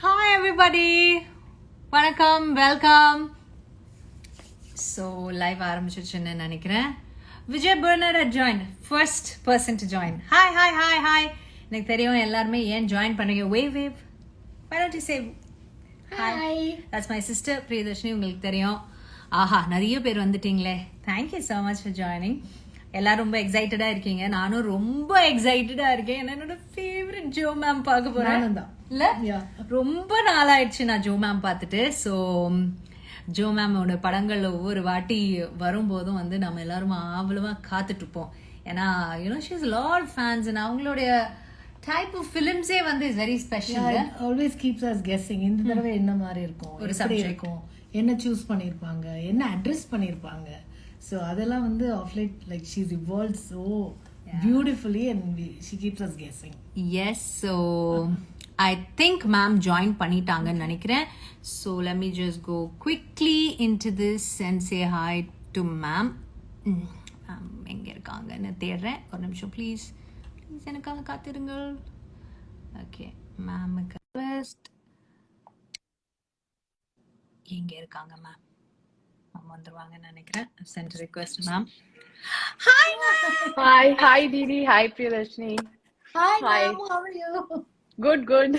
Hi everybody. வணக்கம், welcome. So live ஆரம்பிச்சிருச்சுன்னு நினைக்கிறேன். விஜய் பர்னட் join, first person to join. Hi hi hi hi. எனக்கு தெரியும் எல்லாருமே ஏன் ஜாயின் பண்ணுறீங்க. Wave wave. Why don't you say hi? That's my sister Priyadharshini. உங்களுக்கு தெரியும். ஆஹா, நிறைய பேர் வந்துட்டீங்களே. Thank you so much for joining. எல்லாரும் ரொம்ப எக்ஸைட்டடா இருக்கீங்க. நானும் ரொம்ப எக்ஸைட்டடா இருக்கேன். என்னோட ஃபேவரட் ஜோ மேம் பார்க்க போறேன். இல்ல, ரொம்ப நாளாயிடுச்சு நான் ஜோ மேம் பார்த்துட்டு. ஸோ ஜோ மேமோட படங்கள் ஒவ்வொரு வாட்டி வரும்போதும் வந்து நம்ம எல்லாரும் அவ்வளவா காத்துட்டு இருப்போம். ஏன்னா you know she is lot fans and அவங்களுடைய டைப் ஆஃப் ஃபிலிம்ஸே வந்து is very special. Always keeps as guessing. இந்த தடவை என்ன மாதிரி இருக்கும், ஒரு எப்படி இருக்கும், என்ன சூஸ் பண்ணிருப்பாங்க, என்ன அட்ரஸ் பண்ணிருப்பாங்க. So அதெல்லாம் வந்து of late like she's evolved so beautifully and she keeps us guessing. Yes, so I think ma'am join பண்ணிட்டாங்கன்னு நினைக்கிறேன். So let me just go quickly into this and say hi to ma'am. எங்க இருக்காங்கன்னு தேடுறேன். ஒரு நிமிஷம் please please எனக்காக காத்திருங்கள். Okay, மேமுக்கு first எங்க இருக்காங்க மேம்? மேம் வந்துருவாங்கன்னு நினைக்கிறேன். Sent request ma'am. Hi Hi, hi Didi, hi Priyadarshini. Hi Hi. ma'am, how are you? Good, good.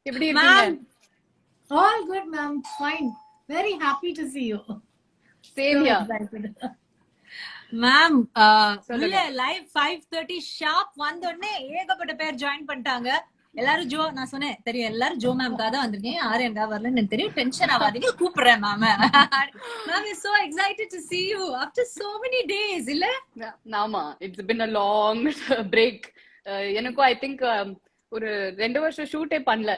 எப்படி மேம். இருக்கீங்க? All good ma'am, fine. Very happy to see you. Same So here. excited. Ma'am சொல்லுங்க. உள்ள live 5:30 sharp வந்த உடனே ஏகப்பட்ட பேர் join பண்ணிட்டாங்க. எல்லாரும் ஜோ, நான் சொன்னேன் தெரியும் எல்லாரும் ஜோ மேம்காக தான் வந்திருக்கேன். யாரும் எங்க வரலன்னு எனக்கு தெரியும். டென்ஷன் ஆகாதீங்க, கூப்பிடுறேன் ma'am. Ma'am is so excited to see you after so many days. இல்ல ஆமா, it's been a long break. எனக்கும் I think ஒரு 2 வருஷம் ஷூட்டே பண்ணல.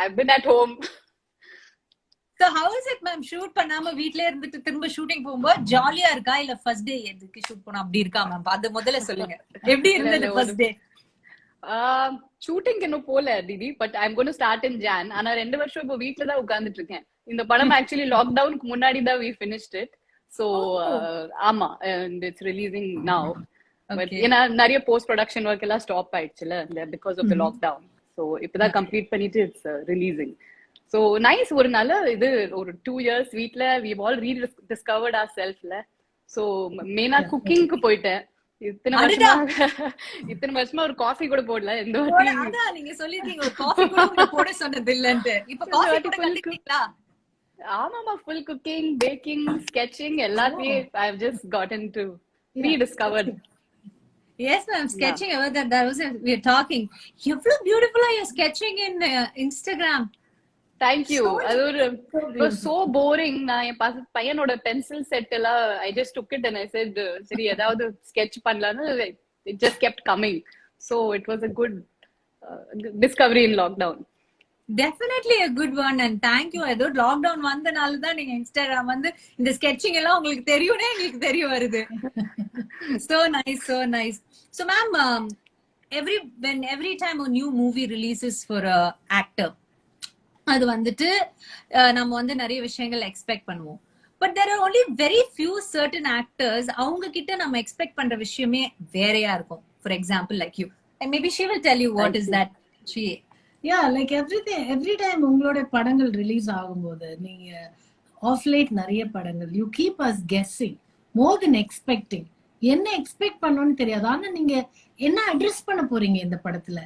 I've been at home. so how is it ma'am? Shoot பண்ணாம வீட்லயே இருந்துட்டு திரும்ப ஷூட்டிங் போகும்போது ஜாலியா இருக்கா இல்ல ஃபர்ஸ்ட் டே எதுக்கு ஷூட் பண்ண அப்படி இருக்கா மேம்? அது முதல்ல சொல்லுங்க. எப்படி இருந்தது ஃபர்ஸ்ட் டே? ஷூட்டிங் இன்னும் போல டிடி, but I'm going to start in June. ஆனா 2 வருஷம் இப்போ வீட்ல தான் உட்கார்ந்துட்டு இருக்கேன். இந்த படம் ஆக்சுவலி லாக்டவுனுக்கு முன்னாடி தான் we finished it. So ஆமா, and it's releasing now. But ஏன்னா நிறைய போஸ்ட் ப்ரொடக்ஷன் ஒர்க் எல்லாம் ஸ்டாப் ஆயிடுச்சுல because of the lockdown. So இப்பதான் கம்ப்ளீட் பண்ணிட்டு இட்ஸ் ரிலீசிங். So nice. ஒரு நல்ல இது, ஒரு 2 years வீட்ல we all rediscovered ourselves. So மெயினா குக்கிங்க்கு போயிட்டேன். இத்தனை வருஷமா ஒரு காஃபி கூட போடல. இந்த வாட்டி அதான் நீங்க சொல்லிருக்கீங்க ஒரு காஃபி கூட உங்களுக்கு போட சொன்னது இல்லன்ட்டு. இப்ப காஃபி கூட கத்துக்கிட்டீங்களா? ஆமாமா, ஃபுல் குக்கிங், பேக்கிங், ஸ்கெட்சிங் எல்லாத்தையும் I have just gotten to rediscovered. Yes ma'am, sketching ever that was we are talking. எவ்வளவு பியூட்டிஃபுல்லா you sketching in Instagram. Thank you. அது ஒரு it was so boring. நான் என் பையனோட பென்சில் செட் எல்லாம் I just took it and I said சரி ஏதாவது sketch பண்ணலாம்னு it just kept coming. So it was a good discovery in lockdown. Definitely a good one and thank you. ஏதோ lockdown வந்தனால தான் நீங்க இன்ஸ்டாகிராம் வந்து இந்த sketching எல்லாம் உங்களுக்கு தெரியும்னே எங்களுக்கு தெரிய வருது. So nice, so nice. So ma'am, every time a new movie releases for a actor, அது வந்துட்டு நம்ம வந்து நிறைய விஷயங்கள் எக்ஸ்பெக்ட் பண்ணுவோம். But there are only very few certain actors, அவங்க கிட்ட நம்ம எக்ஸ்பெக்ட் பண்ற விஷயமே வேறையா இருக்கும். For example like you, and maybe she will tell you what is that. Yeah, like every time உங்களோட படங்கள் ரிலீஸ் ஆகும்போது நீங்க ஆஃப் லேட் நிறைய படங்கள் you keep as guessing more then expecting. என்ன எக்ஸ்பெக்ட் பண்ணணும்னு தெரியாது. ஆனா நீங்க என்ன அட்ரஸ் பண்ண போறீங்க இந்த படத்துல,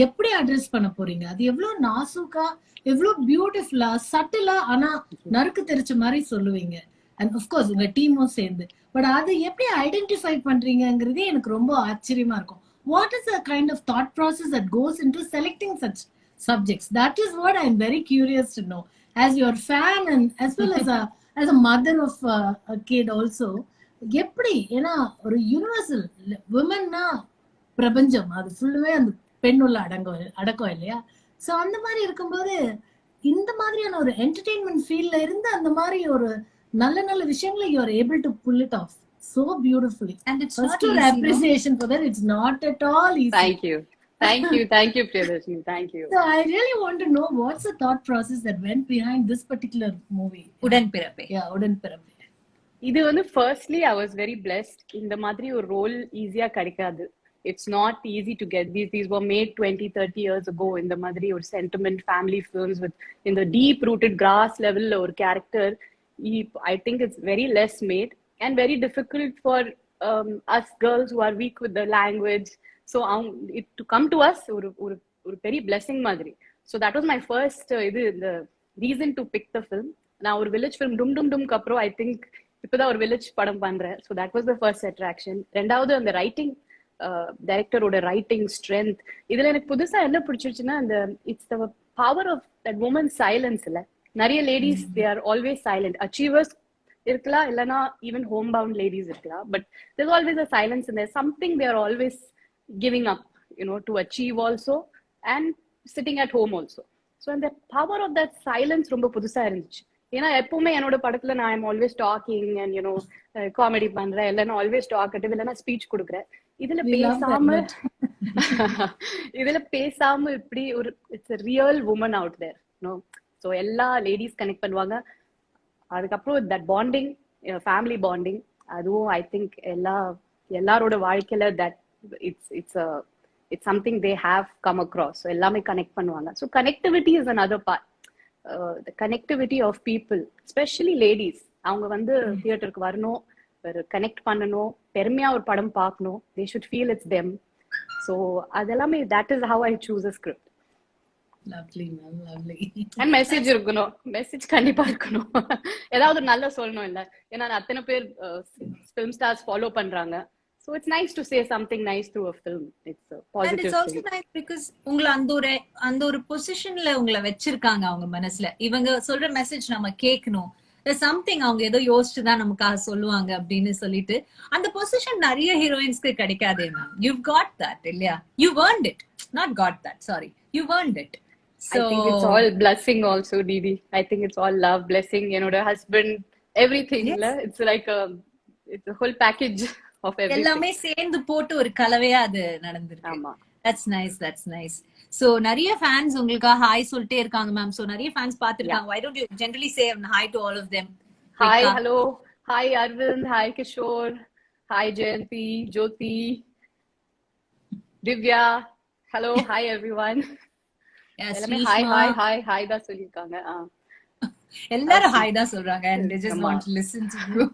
எப்படி அட்ரஸ் பண்ண போறீங்க, அது எவ்வளவு நாசூக்கா, எவ்வளவு பியூட்டிஃபுல்லா, சட்டிலா, ஆனா நறுக்கு தெரிச்ச மாதிரி சொல்லுவீங்க. அண்ட் ஆஃப்கோர்ஸ் உங்க டீமும் சேர்ந்து. பட் அது எப்படி ஐடென்டிஃபை பண்றீங்கிறதே எனக்கு ரொம்ப ஆச்சரியமா இருக்கும். What is the kind of thought process that goes into selecting such subjects? That is what I'm very curious to know. As your fan and as well as a mother of a kid also, எப்படி, ஏன்னா ஒரு universal விமன்னா பிரபஞ்சம் அது ஃபுல்லுமே அந்த பெண்ணுள்ள அடக்கம் இல்லையா? So அந்த மாதிரி இருக்கும்போது இந்த மாதிரியான ஒரு என்டர்டெயின்மெண்ட் ஃபீல்ட்ல இருந்து அந்த மாதிரி ஒரு நல்ல நல்ல விஷயங்களை you are able to pull it off so beautifully, And it's first not easy, appreciation for that. It's not at all easy. Thank you Priyadarshini. Thank you. So I really want to know what's the thought process that went behind this particular movie. உடன் பிறப்பே. Yeah, உடன் பிறப்பே. இது வந்து firstly I was very blessed. இந்த மாதிரி ஒரு role ஈஸியா கிடைக்காது. it's not easy to get these were made 20-30 years ago in the madri or sentiment family films with in the deep rooted grass level or character. I think it's very less made and very difficult for us girls who are weak with the language. So it to come to us ஒரு பெரிய blessing மாதிரி. So that was my first the reason to pick the film. நான் ஒரு village film டும் டும் டும்க்கு அப்புறம் I think இப்பதான் ஒரு village படம் பண்றேன். So that was the first attraction. ரெண்டாவது அந்த ரைட்டிங் டைரக்டரோட ரைட்டிங் ஸ்ட்ரென்த். இதுல எனக்கு புதுசா என்ன பிடிச்சிருச்சுன்னா அந்த it's the power of that woman silence. இல்ல நிறைய ladies they are always silent achievers இருக்கலாம், இல்லைன்னா ஈவன் ஹோம் பவுண்ட் லேடிஸ் இருக்கலாம், but there always a silence and there something they are always giving up to achieve also and sitting at home also. So அந்த power of that silence ரொம்ப புதுசா இருந்துச்சு. ஏன்னா எப்பவுமே என்னோட படத்துல நான் I'm always talking and comedy பண்றேன், இல்லைன்னா ஆல்வேஸ் டாக்கட்டிவ், இல்லைன்னா ஸ்பீச் கொடுக்குறேன். இதுல பேசாம இப்படி ஒரு it's a real woman out there, so எல்லா லேடிஸ் கனெக்ட் பண்ணுவாங்க. அதுக்கப்புறம் தட் பாண்டிங், ஃபேமிலி பாண்டிங், அதுவும் ஐ திங்க் எல்லாரோட வாழ்க்கையில that it's something they have come across. So எல்லாமே கனெக்ட் பண்ணுவாங்க. So connectivity is another part. The connectivity of people, especially ladies, அவங்க வந்து தியேட்டருக்கு வரணும், ஒரு கனெக்ட் பண்ணணும், பெருமையா ஒரு படம் பார்க்கணும், they should feel it's them. So அதெல்லாமே that is how I choose a script. Lovely ma'am, lovely. And message இருக்கணும், மெசேஜ் கண்டிப்பா இருக்கணும், ஏதாவது நல்லா சொல்லணும். இல்ல ஏன்னா அத்தனை பேர் film stars ஃபாலோ பண்றாங்க. So it's nice to say something nice through a film. It's a positive and it's also thing. nice because உங்களை அந்த ஒரு பொசிஷன்ல உங்களை வச்சிருக்காங்க அவங்க மனசுல. இவங்க சொல்ற மெசேஜ் நம்ம கேட்கணும், சம்திங் அவங்க ஏதோ யோசிச்சுதான் நமக்காக சொல்லுவாங்க அப்படின்னு சொல்லிட்டு அந்த பொசிஷன் நிறைய ஹீரோயின்ஸ்க்கு கிடைக்காதே மேம். You've got that, இல்லையா? You've earned it, not got that, sorry, you've earned it. So I think it's all blessing also, Didi. I think it's all love, blessing, husband, everything. Yes. It's like it's a whole package of everything. எல்லாமே சேர்ந்து போட்டு ஒரு கலவையா அது நடந்திருக்கு. ஆமா. That's nice, that's nice. So நிறைய fans உங்களுக்கா hi சொல்லிட்டே இருக்காங்க மேம். So நிறைய fans பாத்துட்டாங்க. Why don't you generally say hi to all of them? Hi, hello. Hi Arvind, hi Kishore, hi Jayanti, Jyoti, Divya. Hello, hi everyone. Yes, hi தான் சொல்லிருக்காங்க. எல்லாரும் hi தான் சொல்றாங்க and they just want to listen to you.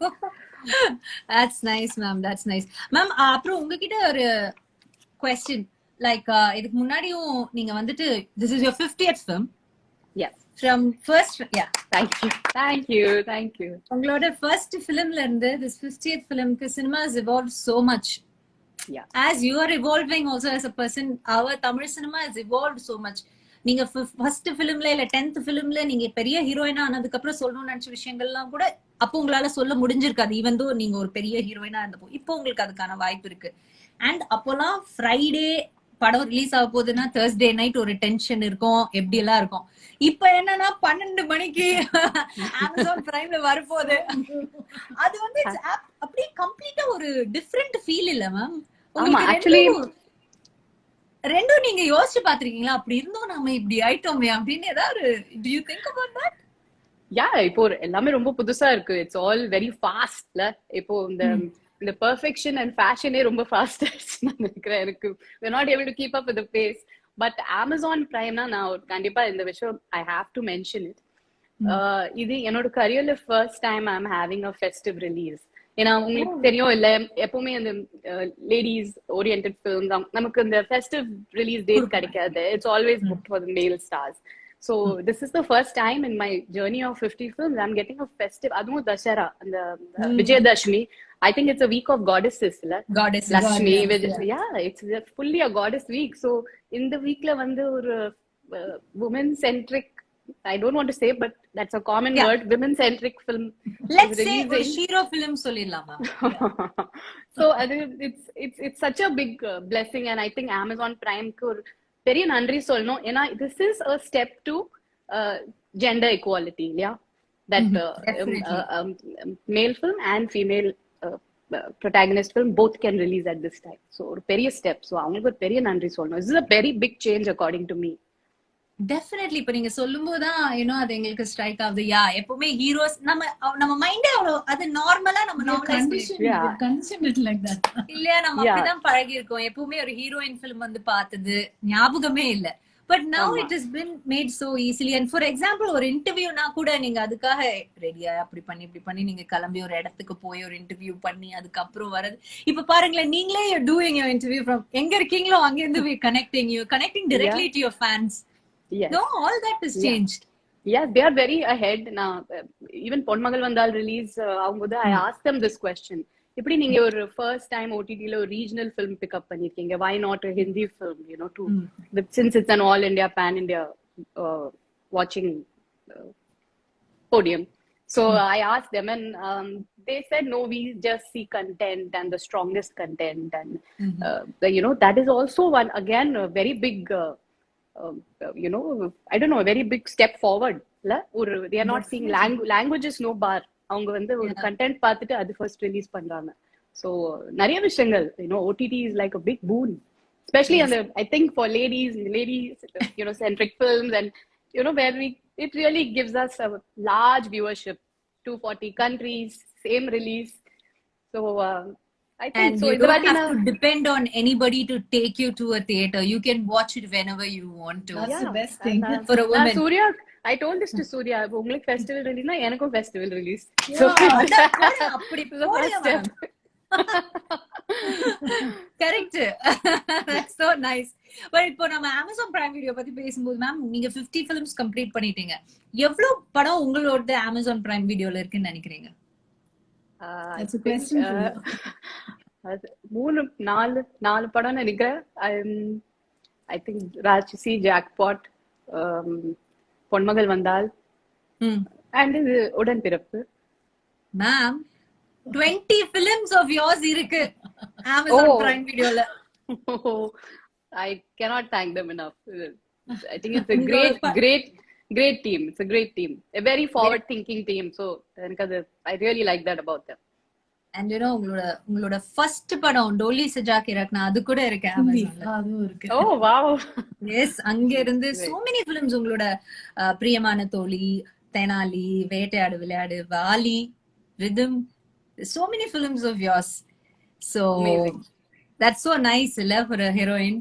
That's nice ma'am, that's nice ma'am. அப்புறம் உங்ககிட்ட ஒரு question, like இதுக்கு முன்னாடியும் நீங்க வந்துட்டு this is your 50th film. Yes, from first, yeah, thank you. உங்களோட first filmல இருந்து this 50th filmக்கு cinema has evolved so much. Yeah, as you are evolving also as a person, our Tamil cinema has evolved so much. நீங்க first ஃபிலிம்ல இல்ல 10th ஃபிலிம்ல நீங்க பெரிய ஹீரோயினா ஆனதுக்கு அப்புறம் சொல்லணும்னு நினைச்ச விஷயங்கள்லாம் கூட அப்போ உங்களால சொல்ல முடிஞ்சிருக்காது, ஈவன் தோ நீங்க ஒரு பெரிய ஹீரோயினா இருந்தப்போ. இப்போ உங்களுக்கு அதுக்கான வாய்ப்பு இருக்கு. அண்ட் அப்போலாம் ஃப்ரைடே படம் ரிலீஸ் ஆக போகுதுன்னா Thursday நைட் ஒரு டென்ஷன் இருக்கும், எப்படி எல்லாம் இருக்கும். இப்ப என்னன்னா 12 மணிக்கு Amazon பிரைம்ல வரப்போகுது. அது வந்து அப்படியே கம்ப்ளீட்டா ஒரு டிஃப்ரெண்ட் ஃபீல் இல்ல மேம்? ஆக்சுவலி ரெண்டும் நீங்க யோசிச்சு பாத்திருக்கீங்களா? அப்படி இருந்தோம் நாம இப்படி ஆயிட்டோமே அப்படின்னு ஏதாவது do you think about that? இப்போ எல்லாமே ரொம்ப புதுசா இருக்கு. இட்ஸ் ஆல் வெரி ஃபாஸ்ட்ல. இப்போ இந்த பெர்ஃபெக்ஷன் அண்ட் ஃபேஷனே ரொம்ப ஃபாஸ்ட் ஆயிடுச்சு நான் நினைக்கிறேன். எனக்கு we're not able to keep up with the pace. But Amazon Primeனா நான் கண்டிப்பா இந்த விஷயம் I have to mention it. இது என்னோட கரியர்ல first time I am having a festive release. ஏன்னா உங்களுக்கு தெரியும் இல்ல, எப்பவுமே அந்த லேடிஸ் ஓரியன்டட் ஃபிலிம் நமக்கு இந்த ஃபெஸ்டிவ் ரிலீஸ் டேட் கிடைக்காது. It's always booked for the மேல் stars. So this is the first time in my journey of 50 films I'm getting a festive, அதுவும் தசரா அந்த Vijayadashami. I think it's a week of goddesses, illa goddess Lakshmi. Yeah, it's fully a goddess week. So in the week la vandu or women centric, I don't want to say, but that's a common word, women centric film. Let's say or hero film solilama. So it's such a big blessing, and I think Amazon Prime ku பெரிய நன்றி சொல்லணும். ஏன்னா this is a step to gender equality, yeah, that male film and female protagonist film both can release at this time. So ஒரு பெரிய step. So அவங்களுக்கு ஒரு பெரிய நன்றி சொல்லணும். This is a very big change according to me. Definitely இப்ப நீங்க சொல்லும்போதுதான் அது எங்களுக்கு ஸ்ட்ரைக் ஆகுது. யா, எப்பவுமே ஹீரோஸ் நம்ம மைண்டே அவ்வளவு அது நார்மலா நம்ம நார்மலைஸ் பண்ணிருக்கோம் Yeah. Conditioned it like that. இல்லையா? நம்ம Yeah. அப்படிதான் பழகி இருக்கோம். எப்பவுமே ஒரு ஹீரோயின் ஃபிலிம் வந்து பார்த்தது ஞாபகமே இல்ல. பட் நவ் ஆமா. It is been mat so easily. And for example ஒரு இன்டர்வியூனா கூட நீங்க அதுக்காக ரெடியா அப்படி பண்ணி இப்படி பண்ணி நீங்க கிளம்பி ஒரு இடத்துக்கு போய் ஒரு இன்டர்வியூ பண்ணி அதுக்கப்புறம் வரது. இப்ப பாருங்களேன், நீங்களே டூயிங் யோர் இன்டர்வியூ ஃப்ரம் எங்க இருக்கீங்களோ அங்க இருந்து connecting directly to your fans. Yes. No, all that has changed. Yes, they are very ahead now. Even Ponmagal Vandal release, I asked them this question. இப்படி நீங்க ஒரு first time OTT ல ஒரு regional film pick up பண்ணிருக்கீங்க, why not a Hindi film, since it's an all India pan India watching podium. So I asked them, and they said no, we just see content and the strongest content, and that is also one again a very big I don't know, a very big step forward. They are not seeing languages no bar. அவங்க வந்து ஒரு content பார்த்துட்டு அது first release பண்றாங்க. So நிறைய விஷயங்கள் OTT is like a big boon, especially on the, I think, for ladies centric films, and where it really gives us a large viewership, 240 countries, same release. So I think and so. you don't have to depend on anybody to take you to a theater. You can watch it whenever you want to. That's the best thing. For a woman. Surya, I told this to Surya. உங்களுக்கு festival release na எனக்கும் festival release. So அப்படி போடுங்க. Correct. That's so nice. But இப்போ நம்ம Amazon Prime Video பத்தி பேசும்போது ma'am, நீங்க 50 films complete பண்ணிட்டீங்க. எவ்வளவு படம் உங்களோட Amazon Prime Videoல இருக்குன்னு நினைக்கிறீங்க? That's a question for you. அது 4 படம் நினைக்கிறேன். I think ராட்சசி, ஜாக்பாட், பொன்மகள் வந்தால், and இது உடன்பிறப்பு. மேம் 20 films of yours இருக்கு Amazon Prime Videoல. I cannot thank them enough. I think it's a great team. It's a great team. A very forward thinking team. So I really like that about them. And உங்களோட first படம் Dolly Saja K Rakna அது கூட இருக்கு Amazonல. அதுவும் இருக்கு. Oh wow. Yes, அங்க இருந்து so many films, உங்களோட பிரியமான தோழி, Thenali, Vettaiyadu Vilayadu, Vaali, Rhythm, so many films of yours. So amazing. That's so nice illa for a heroine.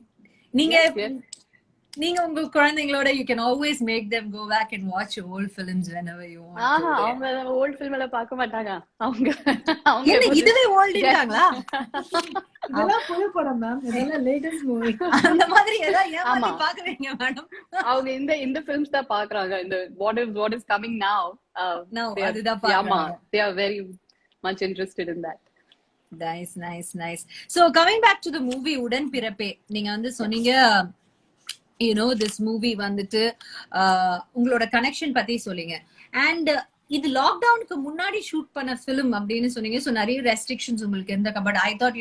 நீங்க உங்க குழந்தைங்களோட you can always make them go back and watch old films whenever you want. அவங்க old film எல்லாம் பார்க்க மாட்டாங்க. அவங்க என்ன இதுவே old இன்றாங்களா? இதெல்லாம் புது படம் மேம், இதெல்லாம் லேட்டஸ்ட் மூவி. அந்த மாதிரி ஏதாவது ஏமாத்தி பாக்குறீங்க மேடம்? அவங்க இந்த films தான் பாக்குறாங்க. இந்த what is coming now. அதுதான் பாக்குறாங்க. They are very much interested in that. Nice. So coming back to the movie உடன் பிறப்பே, நீங்க வந்து சொன்னீங்க this movie வந்துட்டு உங்களோட கனெக்ஷன் பத்தி சொல்லிங்க. அண்ட் இது லாக்டவுனுக்கு முன்னாடி ஷூட் பண்ண ஃபிலிம் அப்படின்னு சொன்னீங்க. ஸோ நிறைய ரெஸ்ட்ரிக்ஷன்ஸ் உங்களுக்கு இருந்த, பட் ஐ தாட்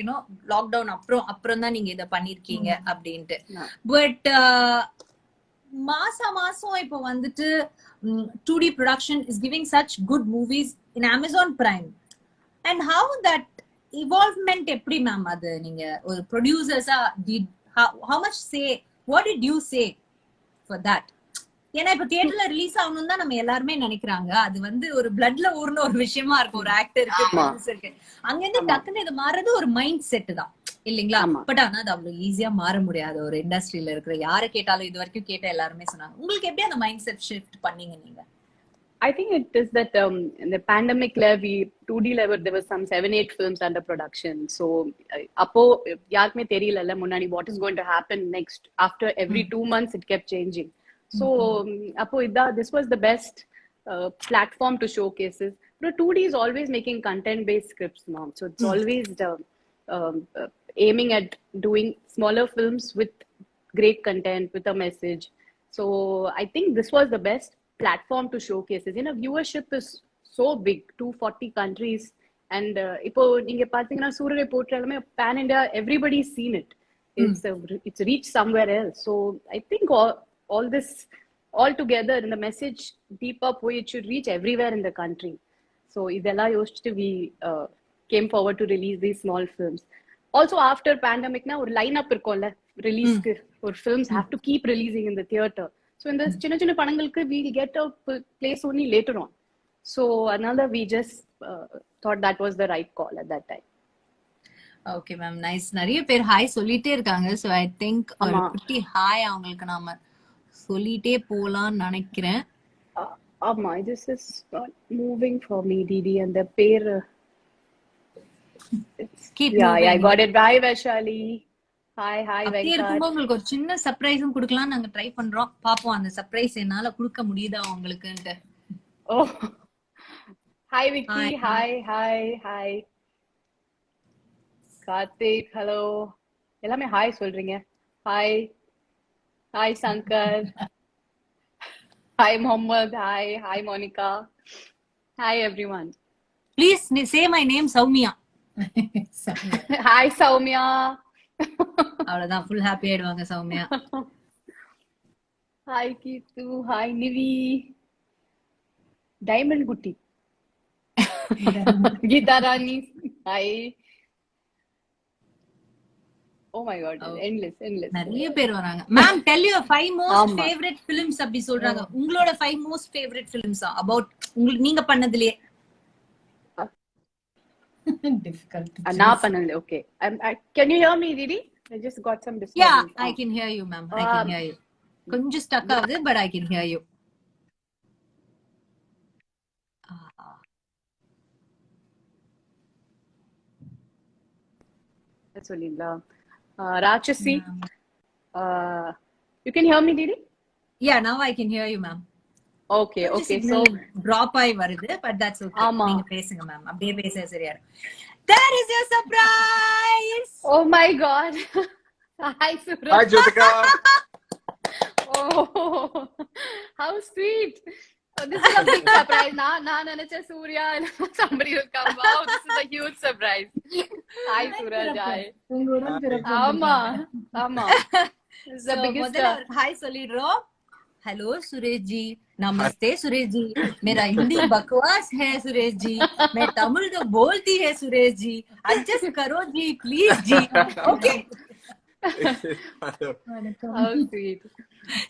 லாக்டவுன் அப்புறம் தான் நீங்க இதை பண்ணிருக்கீங்க அப்படின்ட்டு. பட் மாசம் இப்போ வந்துட்டு 2D production is giving such good movies in Amazon Prime. And how that evolvement எப்படி மேம்? அது நீங்க ஒரு ப்ரொடியூசர்ஸா how much say, what did you say for that? ஏன்னா இப்ப தியேட்டர்ல ரிலீஸ் ஆகணும் தான் நம்ம எல்லாருமே நினைக்கிறாங்க. அது வந்து ஒரு பிளட்ல ஊர்ன ஒரு விஷயமா இருக்கும் ஒரு ஆக்டருக்கு, ப்ரொடியூசருக்கு. அங்க இருந்து டக்குன்னு இது மாறது ஒரு மைண்ட் செட் தான் இல்லைங்களா? பட் ஆனா அது அவ்வளவு ஈஸியா மாற முடியாது. ஒரு இண்டஸ்ட்ரியில இருக்கிற யாரை கேட்டாலும், இது வரைக்கும் கேட்ட எல்லாருமே சொன்னாங்க. உங்களுக்கு எப்படி அந்த மைண்ட் செட் ஷிஃப்ட் பண்ணீங்க நீங்க? I think it is that in the pandemic level, 2D level, there was some 7-8 films under production. So, appo yaarkume theriyala munadi what is going to happen next. After every 2 months, it kept changing. So, appo this was the best platform to showcase it. But 2D is always making content-based scripts now. So, it's always aiming at doing smaller films with great content, with a message. So, I think this was the best platform to showcase it. Viewership is so big, 240 countries, and ipo neenga pathina Surya Potralume pan India, everybody's seen it. It's reached somewhere else. So I think all this all together in the message deep up way, it should reach everywhere in the country. So idella yoshittu we came forward to release these small films. Also after pandemic na or lineup irkolla release ku, or films have to keep releasing in the theater. So in the சின்ன படங்களுக்கு we'll get a place only later on. So another we just thought that was the right call at that time. Okay ma'am, nice. நிறைய பேர் hi சொல்லிட்டே இருக்காங்க. So I think ஒரு ஆமா. குட்டி hi அவங்களுக்கு நாம சொல்லிட்டே போலாம்னு நினைக்கிறேன். ஆமா, this is not moving for me, Didi, and the pair. Keep Yeah, I moving. got it. Bye, Vaishali. Hi, அப்படியே Venkat. இருக்கும்போது உங்களுக்கு ஒரு சின்ன சர்ப்ரைஸும் கொடுக்கலாம் நாங்க ட்ரை பண்றோம். பாப்போம் அந்த சர்ப்ரைஸ் என்னால கொடுக்க முடியுதா உங்களுக்குன்ட்டு. Oh, hi, Vicky. Hi. Karthik, hello. எல்லாமே ஹாய் சொல்றீங்க. Hi, Shankar. Hi, Mohammed. Hi, Monica. Hi, everyone. Please say my name Soumya. Hi, Soumya. அவ்வளவுதான், ஃபுல் ஹாப்பி ஆயிடுவாங்க Soumya. Hi, Kitu. Hi, Nivi. Diamond Gutti. Geeta Rani. Hi. Oh my god, endless. நிறைய பேர் வராங்க. Ma'am tell you 5 most ஆமா. Favourite films அப்படி சொல்றாங்க. உங்களோட 5 most favourite films about உங்களுக்கு நீங்க பண்ணதுலயே. Difficult to நான் choose. பண்ணல. Okay. Can you hear me, Didi? I just got some Yeah, disturbance. I can hear you, ma'am. I can hear you. கொஞ்சம் stuck ஆகுது, but I can hear you. சொல்லிங்களா? Rakshasi. You can hear me, Didi? Yeah, now I can hear you, ma'am. Okay. So drop ஆயி வருது, but that's okay. ஆமா. நீங்க பேசுங்க ma'am. அப்படியே பேச சரியா இருக்கும். That is your surprise. oh my god. Hi, Suraj. Hi, Jyotika. Oh, how sweet. Oh, this is a big surprise. Na nanacha Surya and somebody will come. Wow, this is a huge surprise. Hi, Suraj. Hi. உங்களுடன் பிறப்பு ஆமா. This is the So, biggest. முதல்ல ஒரு hi சொல்லிடுறோம். Hello Suresh ji, नमस्ते सुरेश जी, मेरा हिंदी बकवास है सुरेश जी, मैं तमिल तो बोलती है सुरेश जी, एडजस्ट करो जी प्लीज जी. Okay, How sweet.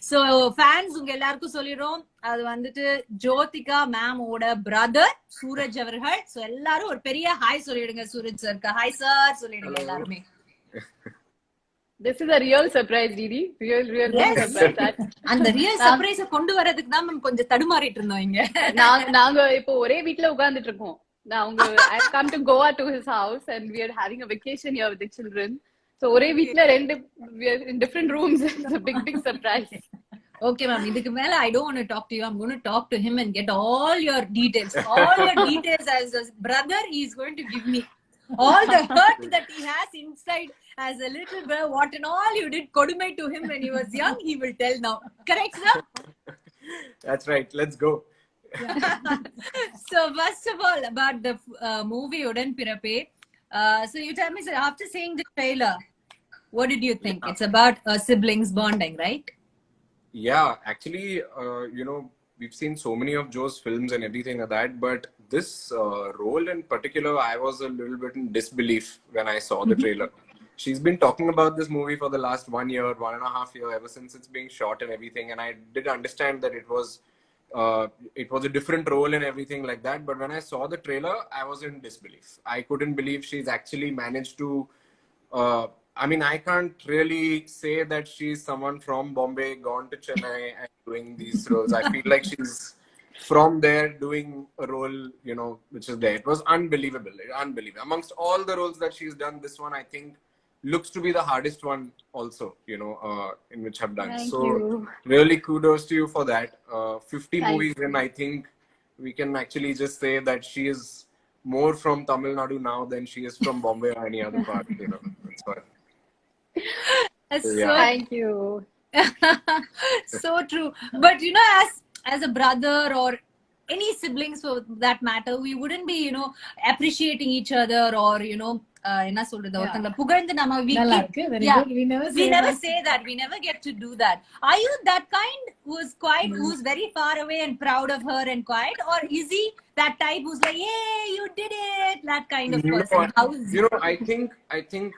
So fans உங்க எல்லாருக்கும் சொல்லிடுறோம். அது வந்துட்டு ஜோதிகா மேமோட பிரதர் சூரஜ் அவர்கள். சோ எல்லாரும் ஒரு பெரிய ஹாய் சொல்லிடுங்க சூரஜ் சாருக்கு. ஹாய் சார் சொல்லிடுங்க எல்லாருமே. This is a real surprise, Didi. Real Yes. surprise. That அந்த ரியல் சர்ப்ரைஸ கொண்டு வரதுக்கு தான் மேம் கொஞ்சம் தடுமாறிட்டு இருந்தோம் இங்க. நாங்க இப்போ ஒரே வீட்ல உட்கார்ந்துட்டு இருக்கோம். I come to Goa to his house and we are having a vacation here with the children. So ஒரே வீட்ல we are in different rooms. It's a big surprise. Okay, ma'am. இதுக்கு மேல I don't want to talk to you. I'm going to talk to him and get all your details. All your details as a brother, he is going to give me. All the hurt that he has inside as a little brother, what and all you did கொடுமை to him when he was young, he will tell now. Correct, sir? That's right. Let's go. So first of all, about the movie Udan Pirape. So you tell me, sir, after seeing the trailer, what did you think? It's about siblings bonding, right? Yeah, actually, we've seen so many of Joe's films and everything like that, but this role in particular, I was a little bit in disbelief when I saw the trailer. She's been talking about this movie for the last 1 year, 1.5 years, ever since it's being shot and everything, and I did understand that it was a different role and everything like that, but when I saw the trailer, I was in disbelief. I couldn't believe she's actually managed to I can't really say that she's someone from Bombay gone to Chennai and doing these roles. I feel like she's from there doing a role, which is there. It was unbelievable. Amongst all the roles that she's done, this one I think looks to be the hardest one also, in which I've done. Thank so you. really kudos to you for that. 50 Thank movies in, I think we can actually just say that she is more from Tamil Nadu now than she is from Bombay or any other part, That's why. So Thank you. so true. But as a brother or any siblings for that matter, we wouldn't be appreciating each other or என்ன சொல்றது ஒருத்தங்கள புகழ்ந்து நம்ம நல்லா இருக்கு. Very yeah, good. We never we say never that. say that, we never get to do that. Are you that kind who's very far away and proud of her and quiet, or is he that type who's like, hey, you did it, that kind of person? How is he? You know, I think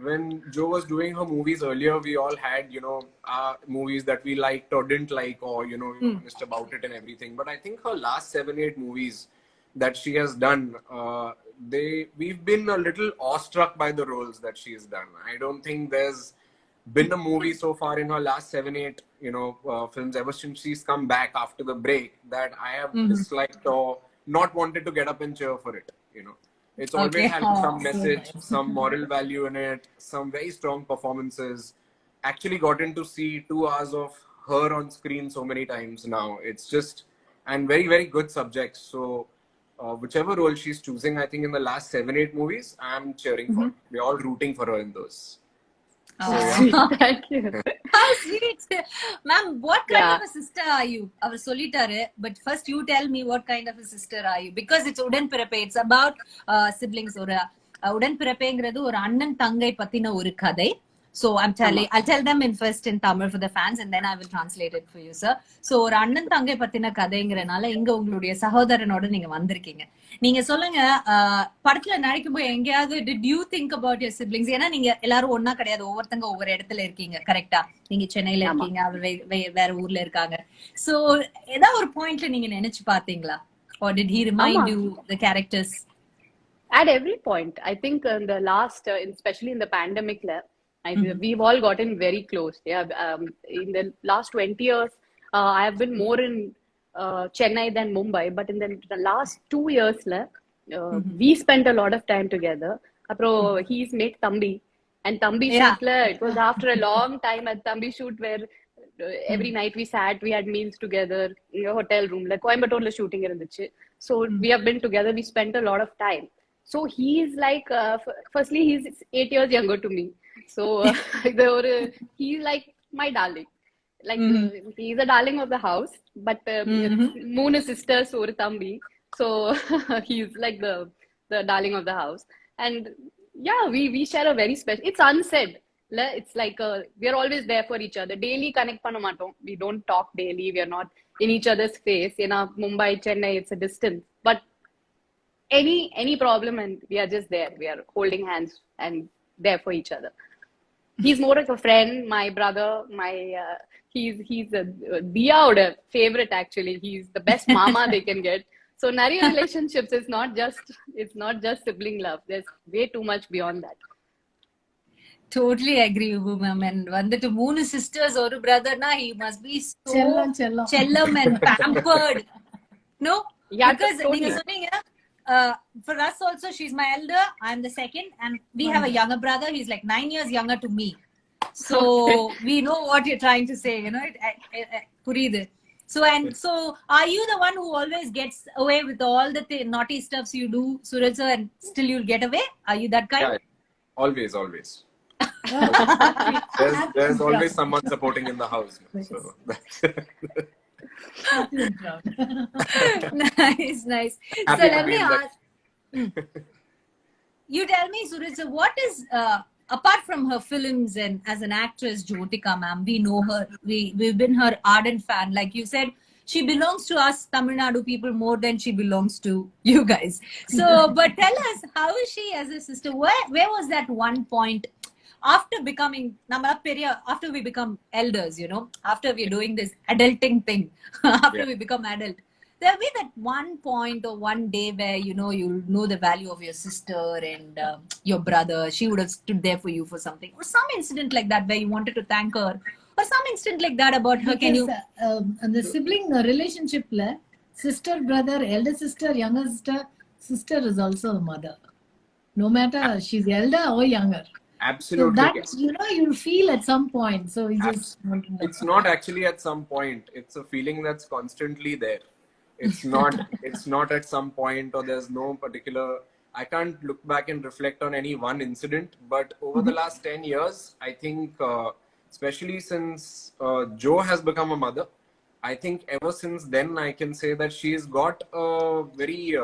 when Jo was doing her movies earlier, we all had, you know, movies that we liked or didn't like, or, you know, missed about it and everything. But I think her last 7-8 movies that she has done, we've been a little awestruck by the roles that she has done. I don't think there's been a movie so far in her last 7-8, you know, films ever since she's come back after the break that I have disliked or not wanted to get up and cheer for it, you know. It's always Okay. had some message, some moral value in it, some very strong performances. Actually gotten to see 2 hours of her on screen so many times now. It's just, and very, very good subjects. So whichever role she's choosing, I think in the last 7-8 movies, I'm cheering for. We're all rooting for her in those. So, yeah. Thank you. How sweet. Ma'am, what kind Yeah. of a sister are you? அவர் சொல்லிட்டாரு, but first you tell me what kind of a sister are you? Because it's உடன்பிறப்பே. It's about siblings. ஒரு உடன்பிறப்பேங்கிறது ஒரு அண்ணன் தங்கை பத்தின ஒரு கதை. So I'll tell them in first in Tamil for the fans, and then I will translate it for you, sir. So ஒரு அண்ணன் தங்கை பத்தின கதைங்கிறனால இங்க உங்களுடைய சகோதரனோட நீங்க வந்திருக்கீங்க. நீங்க சொல்லுங்க, படத்துல நடிக்கும்போது எங்கேயாவது did you think about your siblings? ஏன்னா நீங்க எல்லாரும் ஒன்னா கிடையாது, ஒவ்வொருத்தங்க ஒவ்வொரு இடத்துல இருக்கீங்க, கரெக்டா? நீங்க சென்னையில இருக்கீங்க, அவர் வேற ஊர்ல இருக்காங்க. So ஏதாவது ஒரு பாயிண்ட்ல நீங்க நினைச்சு பாத்தீங்களா? Or did he remind you the characters? At every point, I think in the last, especially in the pandemic, we've all gotten very close. Yeah, in the last 20 years, I have been more in Chennai than Mumbai. But in the last 2 years, we spent a lot of time together. He's made Thambi, and Thambi shoot, it was after a long time at Thambi shoot where every night we sat, we had meals together in a hotel room. Like Coimbatore shooting irundhuchu. So we have been together. We spent a lot of time. So he's like, firstly, he's 8 years younger to me. So he's like my darling. Like he's a darling of the house, but Moon is sisters or Thambi. So he's like the darling of the house. And yeah, we share a very special, it's unsaid. It's like we are always there for each other. Daily connect panna matom. We don't talk daily. We are not in each other's face. You know, Mumbai, Chennai, it's a distance. But any problem and we are just there. We are holding hands and there for each other. He's more like a friend, my brother, he's a Diya favorite actually. He's the best mama they can get. So Nari relationships is it's not just sibling love. There's way too much beyond that. Totally agree, ma'am. And வந்துட்டு 3 sisters ஒரு brother na, he must be so chellam and pampered. No? Yeah, because totally. நீங்க சொன்னீங்க, for us also, she's my elder, I'm the second, and we have a younger brother. He's like 9 years younger to me. So we know what you're trying to say, you know. Puridu. So are you the one who always gets away with all the naughty stuffs you do, Suraj sir, and still you'll get away? Are you that kind? Yeah, always. there's always someone supporting in the house. So that's nice. So let me ask. You tell me, Suraj, what is apart from her films and as an actress, Jyotika ma'am, we know her. We've been her ardent fan. Like you said, she belongs to us Tamil Nadu people more than she belongs to you guys. So, but tell us, how is she as a sister? Where was that one point after becoming after we become elders, you know, after we're doing this adulting thing, after we become adult, there'll be that one point or one day where, you know, you'll know the value of your sister and your brother. She would have stood there for you for something, or some incident like that where you wanted to thank her, or some incident like that about her. Can you the sibling relationship la, sister brother, elder sister, younger sister is also a mother, no matter she's elder or younger. Absolutely. So that, you know, you'll feel at some point. So you just want to know. It's not actually at some point. It's a feeling that's constantly there. It's not at some point, or there's no particular, I can't look back and reflect on any one incident, but over the last 10 years, I think, especially since Jo has become a mother, I think ever since then, I can say that she's got a very,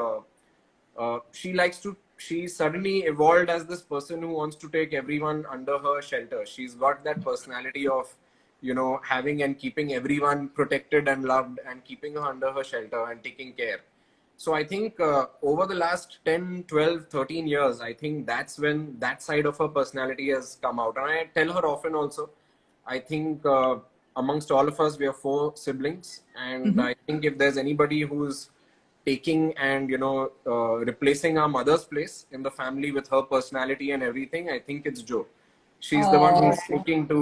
she likes to she suddenly evolved as this person who wants to take everyone under her shelter. She's got that personality of, you know, having and keeping everyone protected and loved and keeping her under her shelter and taking care. So I think over the last 10, 12, 13 years, I think that's when that side of her personality has come out. And I tell her often also, I think amongst all of us, we are 4 siblings. And I think if there's anybody who's taking and, you know, replacing our mother's place in the family with her personality and everything, I think it's Jo. She's the one who's sticking to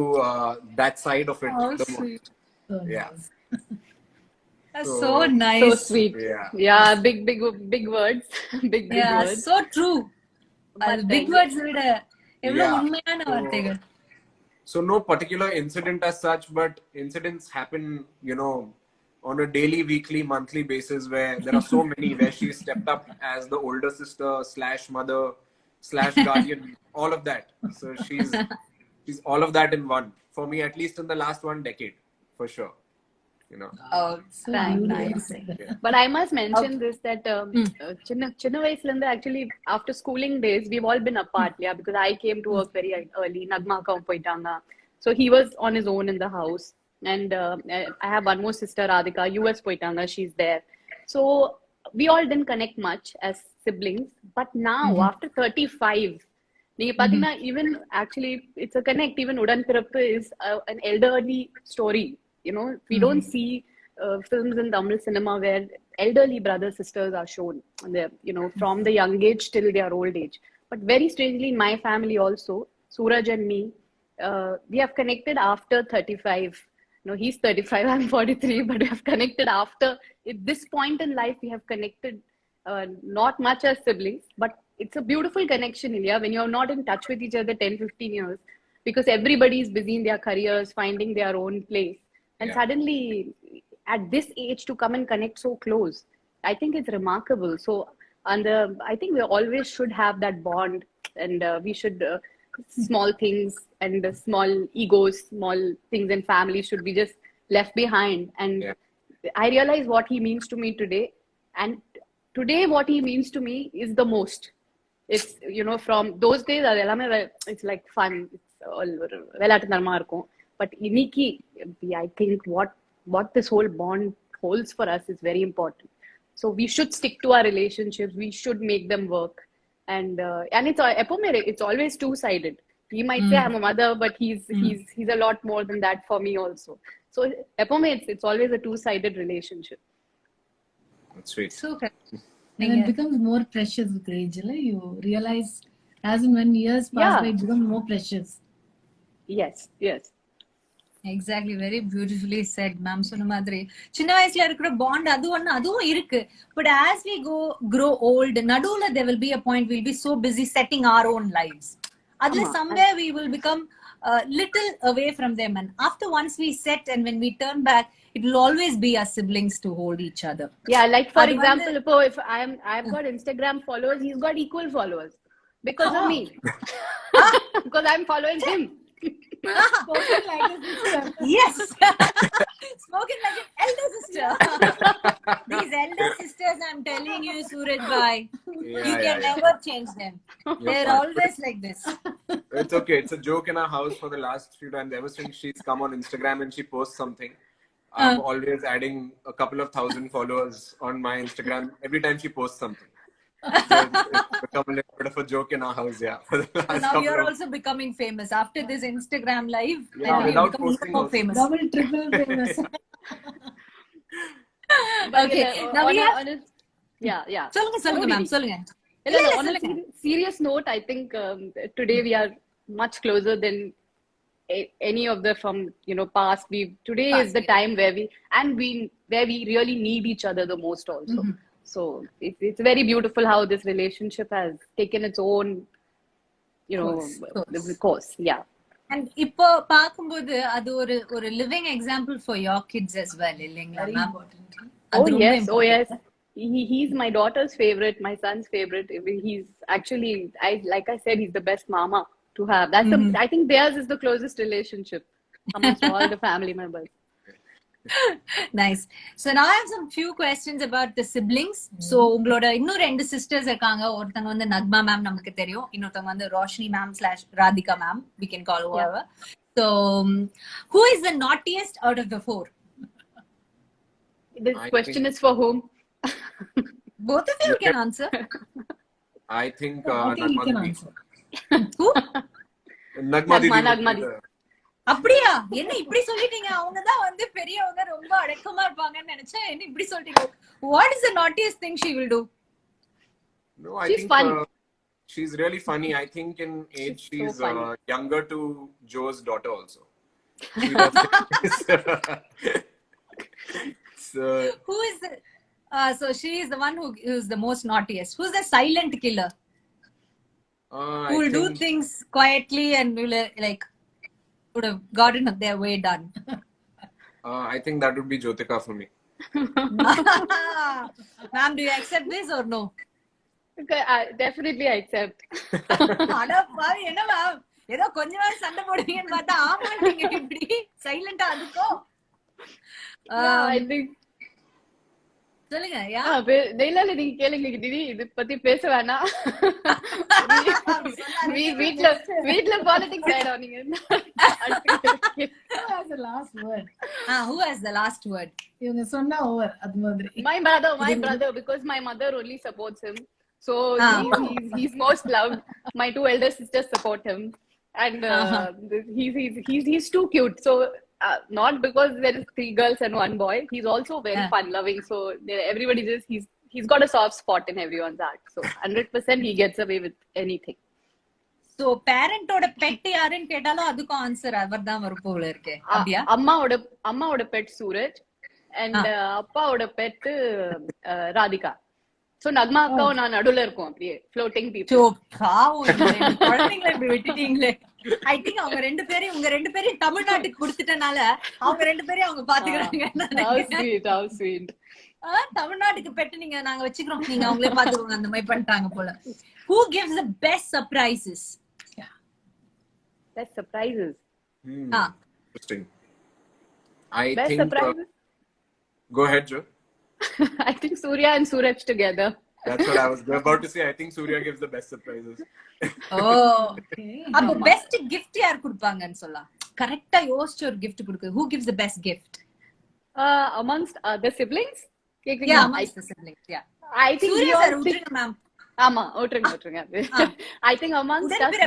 that side of it Oh, the sweet. most. So Yeah. nice. That's So- so So nice. sweet. Yeah. Yeah, big words. big Yeah, words. so true. But, Big words விட எவ்வளவு Yeah. உண்மையான வார்த்தைகள். So no particular incident as such, but incidents happen, you know, on a daily, weekly, monthly basis where there are so many where she stepped up as the older sister / mother / guardian, all of that. So she's all of that in one. For me, at least in the last 1 decade, for sure. You know. Oh, So Thanks. beautiful. But I must mention this that chinna vayasula irundha actually after schooling days we've all been apart, yeah, because I came to work very early. Nagma kam poitanga, so he was on his own in the house, and I have one more sister Radhika, US poitanga, she's there. So we all didn't connect much as siblings, but now after 35, நீங்க பாத்தீங்கன்னா even actually it's a connect. Even Udan Pirappu is an elderly story. You know, we don't see films in Tamil cinema where elderly brothers sisters are shown. You know, from the young age till their old age. But very strangely, in my family also, Suraj and me, we have connected after 35. No, he's 35, I'm 43, but we have connected after. At this point in life, we have connected not much as siblings, but it's a beautiful connection, Ilya, when you're not in touch with each other 10, 15 years, because everybody is busy in their careers, finding their own place. And suddenly, at this age, to come and connect so close, I think it's remarkable. So, I think we always should have that bond, and we should, small things and small egos, small things in family should be just left behind. And I realize what he means to me today. And today, what he means to me is the most. It's, you know, from those days, it's like fun. It's all வெளாட்டுத்தனமா இருக்கும். But இன்னைக்கு, I think what this whole bond holds for us is very important. So we should stick to our relationships. We should make them work. And it's always two-sided. He might say I'm a mother, but he's a lot more than that for me also. So it's always a two-sided relationship. That's sweet. Super. And it becomes more precious with age. You realize as and when years pass by, it becomes more precious. Yes. Exactly very beautifully said ma'am சொன்ன மாதிரி சின்ன வயசுல இருக்கிற bond அதுவும் இருக்கு but as we grow old நடுவுல there will be a point we'll be so busy setting our own lives அதுல somewhere we will become little away from them, and after once we set and when we turn back it will always be our siblings to hold each other. Yeah, like for example, if I've got Instagram followers, he's got equal followers because of me. Because I'm following him. Spoken like a sister. Yes. Spoken like an elder sister. These elder sisters, I'm telling you, Suraj bhai, you can never change them. They're always like this. It's okay. It's a joke in our house for the last few times. Ever since she's come on Instagram and she posts something, I'm always adding a couple of thousand followers on my Instagram every time she posts something. So it's become a little bit of a joke in our house, yeah. For the last Now couple you're of... also becoming famous after this Instagram live. Yeah, and without become posting more also. famous. Double, triple famous. Okay, now we have. Yeah. சொல்லுங்க ma'am சொல்லுங்க. On a serious note, I think today we are much closer than any of the from past. Today is the time where we really need each other the most also. So it's very beautiful how this relationship has taken its own course. Yeah. And இப்போ பாக்கும்போது அது ஒரு living example for your kids as well, இல்லைங்களா Very ma'am? important. Oh yes. He's my daughter's favorite, my son's favorite. He's actually, like I said, he's the best mama to have. I think theirs is the closest relationship amongst all the family members. Nice. So now I have some few questions about the siblings. So உங்களோட இன்னும் ரெண்டு sisters இருக்காங்க. ஒருத்தங்க வந்து Nagma ma'am நமக்கு தெரியும். இன்னொருத்தங்க வந்து Roshini ma'am / Radhika ma'am. We can call whoever. So who is the naughtiest out of the four? This I question think- is for whom? Both of you can answer. I think I think you can Nagma answer. Who? Nagma Didi would Nagma be Didi. the- அப்படியா? என்ன இப்படி சொல்லிட்டீங்க? அவங்க தான் வந்து பெரியவங்க, ரொம்ப அடக்கமா இருப்பாங்கன்னு நினைச்சேன். என்ன இப்படி சொல்லிட்டீங்க? What is the naughtiest thing she will do? No, I She's think fun. she's really funny. I think in age She's so she's funny. younger to Joe's daughter also. She does- so Who is the so she is the one who is the most naughtiest. Who's the silent killer? Who I will do think things quietly and will like would have gotten their way done. I think that would be Jyotika for me. Ma'am, do you accept this or no? Okay, definitely I accept. அட பாவி, என்ன ma'am ஏதோ கொஞ்ச நேரம் சண்டை போடுவீங்கன்னு பார்த்தா ஆமா நீங்க இப்படி சைலண்டா அதுக்கோ Yeah, I think சொல்லுங்க. யா இல்ல நீங்க கேளுங்க திதி, இது பத்தி பேச வேணாம். வீட்ல பாலிடிக்ஸ் ஆயிடும் நீங்க. Who has the last word? who has the last word? இவங்க சொன்னா ஓவர் அது மாதிரி. My brother, because my mother only supports him, so he's most loved. My two elder sisters support him, and he's too cute. So not because there is 3 girls and 1 boy, he's also very fun loving. So everybody just he's got a soft spot in everyone's heart. So 100% he gets away with anything. So பேரண்டோட pet யாருன்னு கேட்டாலும் அதுக்கும் answer அவர் தான் வரும் போல இருக்கே. அப்படியா? அம்மாவோட பெட் சூரஜ் அண்ட் அப்பாவோட பெட் ராதிகா. சோ நக்மா அக்காவும் நான் நடுவுல இருக்கோம், அப்படியே ஃப்ளோட்டிங் பீப்பிள். சோ பாவம், இந்த ரெண்டு குழந்தைங்களை இப்படி விட்டுட்டீங்களே. ஐ திங்க் அவங்க ரெண்டு பேரையும் தமிழ்நாட்டுக்கு கொடுத்துட்டனால அவங்க ரெண்டு பேரையும் அவங்க பாத்துக்கிறாங்க. How sweet. தமிழ்நாட்டுக்கு பெட்டு நீங்க நாங்க வச்சுக்கிறோம், நீங்க அவங்களே பாத்துக்கோங்க, அந்த மாதிரி பண்ணிட்டாங்க போல. Who gives the best surprises? Best surprises. Interesting. I Best think surprises. go ahead, Joe. I think Surya and Suraj together. That's what I was about to say. I think Surya gives the best surprises. அப்ப best gift யார் கொடுப்பாங்கன்னு சொல்லலாம். கரெக்டா யோசிச்சு ஒரு gift கொடுக்கு. Who gives the best gift? Amongst the siblings? Yeah, amongst the siblings. Yeah. I think Surya we all sir think... விட்டுருங்க ma'am. ஆமா, ஓட்டுருங்க. I think amongst us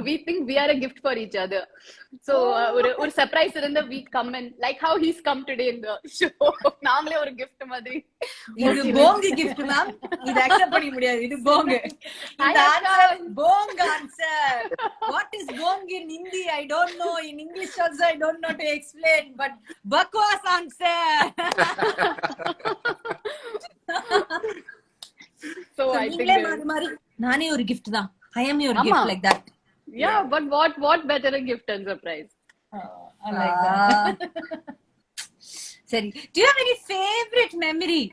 we think we are a gift for each other. So ஒரு surprise இருந்தா we come and like how he's come today in the show. நாமளே ஒரு gift மாதிரி. இது போங்க gift ma'am. இது அக்செப்ட் பண்ண முடியாது. இது போங்க. இந்த ஆன்சர் போங்க answer. What is bong in Hindi? I don't know. In English also I don't know to explain, but bakwas answer. So I think நீங்களே மாதிரி நானே ஒரு gift தான். I am your gift like that. Yeah, but what better a gift and surprise? I like that. சரி, do you have any favorite memory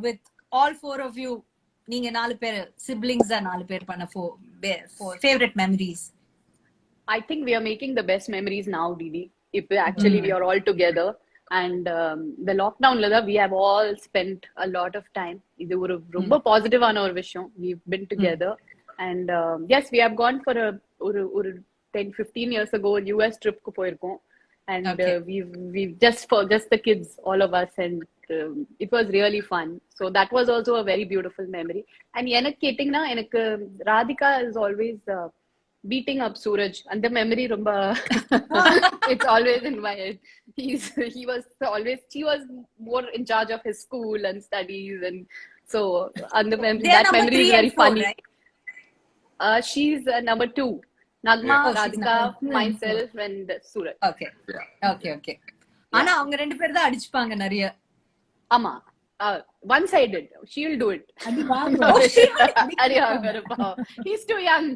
with all 4 of you? நீங்க 4 பேர் siblings தான், 4 பேர் பண்ண favorite memories. I think we are making the best memories now, Didi. If actually we are all together, and the lockdown la we have all spent a lot of time. இது ஒரு ரொம்ப பாசிட்டிவான ஒரு விஷயம். We've been together, and yes, we have gone for ஒரு 10-15 years ago US trip ku poirkom, and we've just the kids, all of us, and it was really fun. So that was also a very beautiful memory. And enak kettingna enakku Radhika is always beating up Suraj, and the memory romba it's always in my head. She was more in charge of his school and studies, and so and the memory, that memory is very funny. Right? She's number 2. Nagma, Radhika, myself, and Suraj. Okay. ஆனா அவங்க ரெண்டு பேர் தான் அடிச்சுப்பாங்க நிறைய. ஆமா, one sided. She'll do it. He's too young.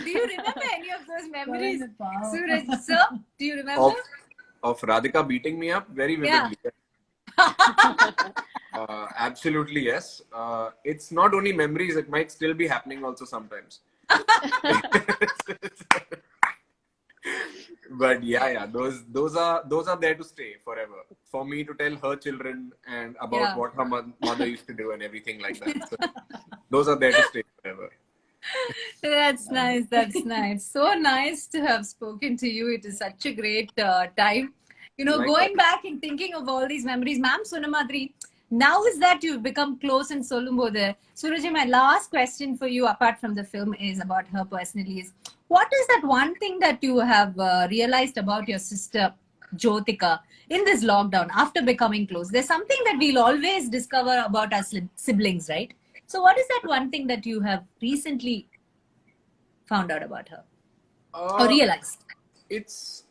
Do you remember any of those memories? Suraj sir, do you remember? Of Radhika beating me up very vividly. Absolutely yes. It's not only memories, it might still be happening also sometimes. But yeah, those are there to stay forever. For me to tell her children and about Yeah. what her mother used to do and everything like that. So those are there to stay forever. That's nice. That's nice. So nice to have spoken to you. It is such a great time. You know, Likewise. going back and thinking of all these memories, ma'am, Sunamadri, now is that you've become close in Solumbode. Suraji, my last question for you, apart from the film, is about her personally. Is what is that one thing that you have realized about your sister Jyotika in this lockdown after becoming close? There's something that we'll always discover about our siblings, right? So, what is that one thing that you have recently found out about her or realized? It's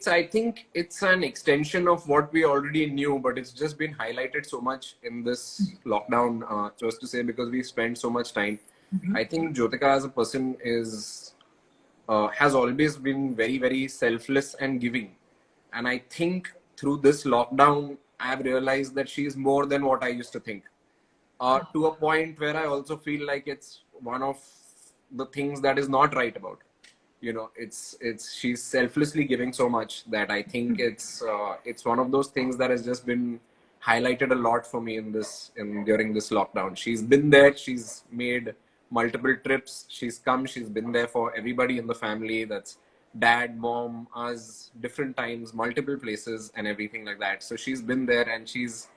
I think it's an extension of what we already knew, but it's just been highlighted so much in this lockdown, just to say, because we spent so much time. I think Jyotika as a person is has always been very, very selfless and giving. And I think through this lockdown, I've realized that she is more than what I used to think. To a point where I also feel like it's one of the things that is not right about. You know, it's she's selflessly giving so much that I think it's one of those things that has just been highlighted a lot for me during this lockdown. She's been there. She's made multiple trips. She's been there for everybody in the family. That's dad, mom, us, different times, multiple places, and everything like that. So she's been there, and she's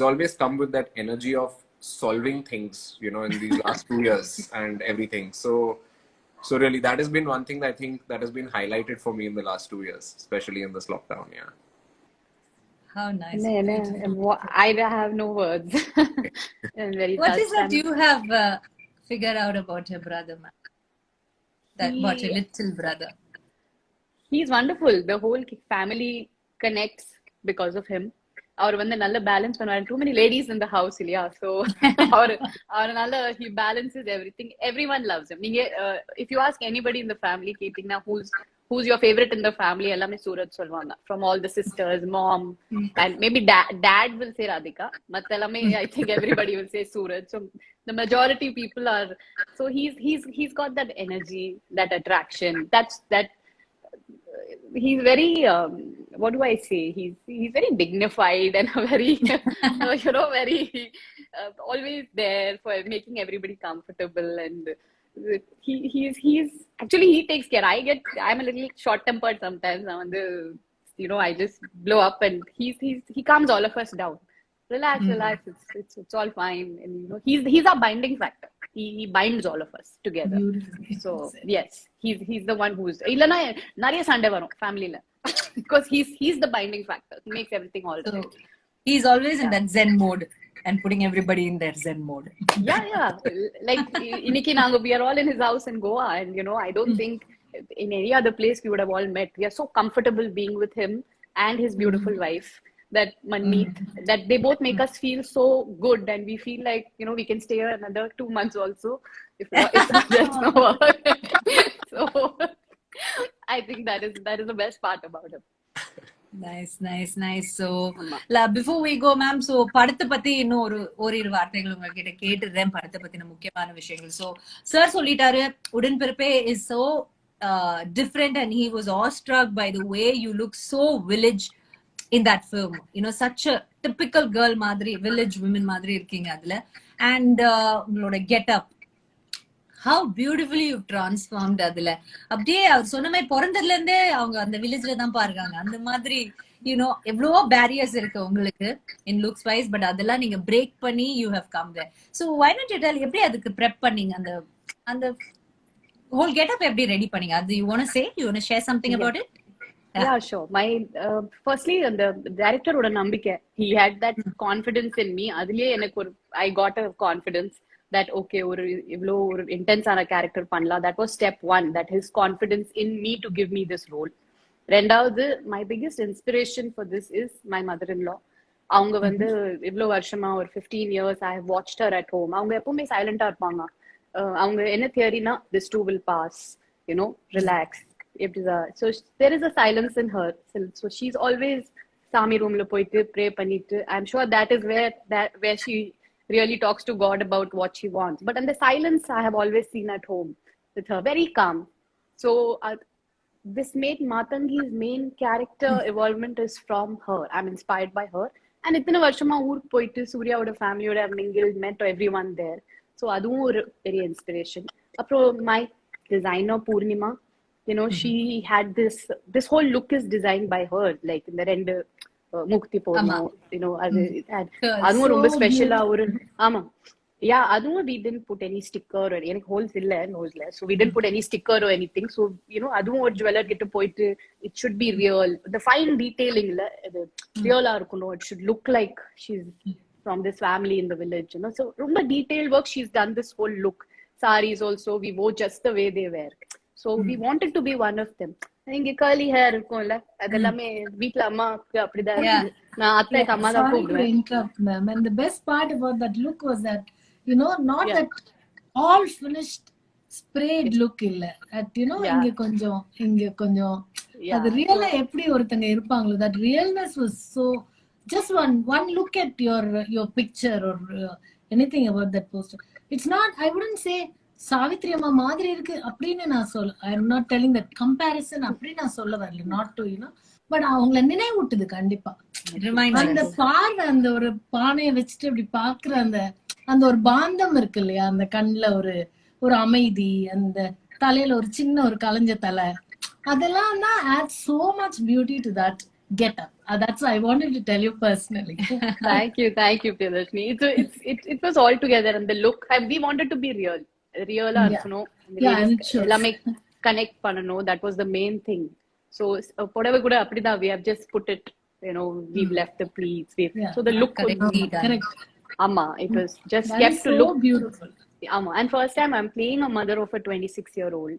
always come with that energy of solving things, you know, in these last 2 years and everything. So really, that has been one thing that I think that has been highlighted for me in the last 2 years, especially in this lockdown. Yeah. How nice. I have no words. I'm very What is touched. that you have figured out about your brother, ma'am? About your little brother? He's wonderful. The whole family connects because of him. அவர் வந்து நல்ல balance பண்ணுவாரு. Too many ladies in the house இல்லையா, so அவர் நல்ல he balances everything. Everyone loves him. நீங்க if you ask anybody in the family கேட்டீங்கன்னா who's your favorite in the family, எல்லாமே சூரஜ் சொல்லுவாங்க. From all the sisters, mom, and maybe dad will say Radhika. மத்த எல்லாமே I think everybody will say Suraj. So the majority people are, so he's got that energy, that attraction. That he's very what do I say, he's very dignified and very very always there for making everybody comfortable, and he's actually he takes care. I'm a little short tempered sometimes. I just blow up, and he calms all of us down. Relax, it's all fine. And he's our binding factor. He binds all of us together. Beautiful. So yes, he's the one who's illana nariya sande varum family la because he's the binding factor. He makes everything all right. So he's always in that Zen mode and putting everybody in their Zen mode. Yeah. Like iniki we are all in his house in Goa, and I don't think in any other place we would have all met. We are so comfortable being with him and his beautiful wife, that Manmeet, that they both make us feel so good, and we feel like we can stay here another 2 months also if there's no work. So I think that is the best part about him. Nice. So before we go, ma'am, so படத்தை பத்தி இன்னும் ஓரிரு வார்த்தைகள் உங்ககிட்ட கேட்டுறேன். படத்தை பத்தின முக்கியமான விஷயங்கள். So sir சொல்லிட்டாரு, உடன்பிறப்பே is so different, and he was awestruck by the way you look so village in that film. Such a typical girl madri, village women madri irkeenga adula, and ungaloda get up, how beautifully you've transformed adula. அப்படியே அவர் சொன்ன மாதிரி பிறந்ததுல இருந்தே அவங்க அந்த வில்லேஜ்ல தான் பாருங்க. அந்த மாதிரி எவ்வளவோ பேரியர்ஸ் இருக்கு உங்களுக்கு in looks wise, but அதெல்லாம் நீங்க பிரேக் பண்ணி you have come there. So why not you tell எப்படி அதுக்கு prep பண்ணீங்க, அந்த whole get up எப்படி ரெடி பண்ணீங்க? அது you want to say, you want to share something about it? Yeah, sure. My firstly, the director oda nambike, he had that confidence in me. Adile I got a confidence that okay, ivlo intense ana character panla. That was step one, that his confidence in me to give me this role. Rendavadhu, my biggest inspiration for this is my mother-in-law. Avanga vandu ivlo varshama or 15 years I have watched her at home. Avanga eppovume silent ah irpanga. Avanga enna theory na, this too will pass, relax. So there is a silence in her. So she's always Sami room lo poitu pray pannittu. I'm sure that is where she really talks to God about what she wants. But in the silence I have always seen at home with her, very calm. So this made Matangi's main character evolvement is from her. I'm inspired by her. And இத்தனை வருஷமா ஊருக்கு போயிட்டு சூர்யாவோட ஃபேமிலியோட mingled, met everyone there. So அதுவும் ஒரு பெரிய inspiration. அப்புறம் my designer Purnima, you know, she had this whole look is designed by her, like இந்த ரெண்டு முக்தி போடணும், you know, அதுவும் ரொம்ப ஸ்பெஷலா ஒரு ஆமா. Yeah, அதுவும் we didn't put any sticker or எனக்கு ஹோல்ஸ் இல்ல நோஸ்ல, so we didn't put any sticker or anything. So you know, அதுவும் ஒரு ஜுவல்லர் கிட்ட போயிட்டு it should be real, the fine detailing இல்ல, அது ரியலா இருக்கணும், it should look like she's from this family in the village, you know. So ரொம்ப detailed work, she's done this whole look. Saris also we wore just the way they wear, so we wanted to be one of them. இங்க curly hair இருக்கும்ல, அதெல்லாமே வீட்ல அம்மாக்கு அப்படிதான் இருக்கு, நான் அத்தைக்கு அம்மா தான் கூப்பிடுவேன். Interrupt ma'am, and the best part about that look was that, you know, not that all finished sprayed look illa, at you know, inge konjam அது ரியலா எப்படி ஒருத்தங்க இருப்பாங்களோ, that realness was so, just one look at your picture or anything about that poster, it's not, I wouldn't say Savitri அம்மா மாதிரி இருக்கு அப்படின்னு நான் சொல்ல, I am not telling that comparison அப்படி நான் சொல்ல வரல, not to you know, but அவங்கள நினைவூட்டுது கண்டிப்பா. அந்த பார்வை, அந்த ஒரு பானையை வச்சுட்டு அப்படி பாக்குற அந்த ஒரு பாந்தம் இருக்கு இல்லையா, அந்த கண்ணுல ஒரு அமைதி, அந்த தலையில ஒரு சின்ன ஒரு கலைஞ்ச தலை, அதெல்லாம் தான் add so much beauty to that get up. That's why I wanted to tell you personally. Thank you, Priyadashini. It was all together, and the look, we wanted to be real இருக்கணும், எல்லாமே connect பண்ணணும், that was the main thing. So புடவை கூட அப்படிதான், we have just put it, you know, we've left the pleats, so the look correct. Amma, it was just that kept is to so look beautiful. Amma, and first time I'm playing a mother of a 26-year-old,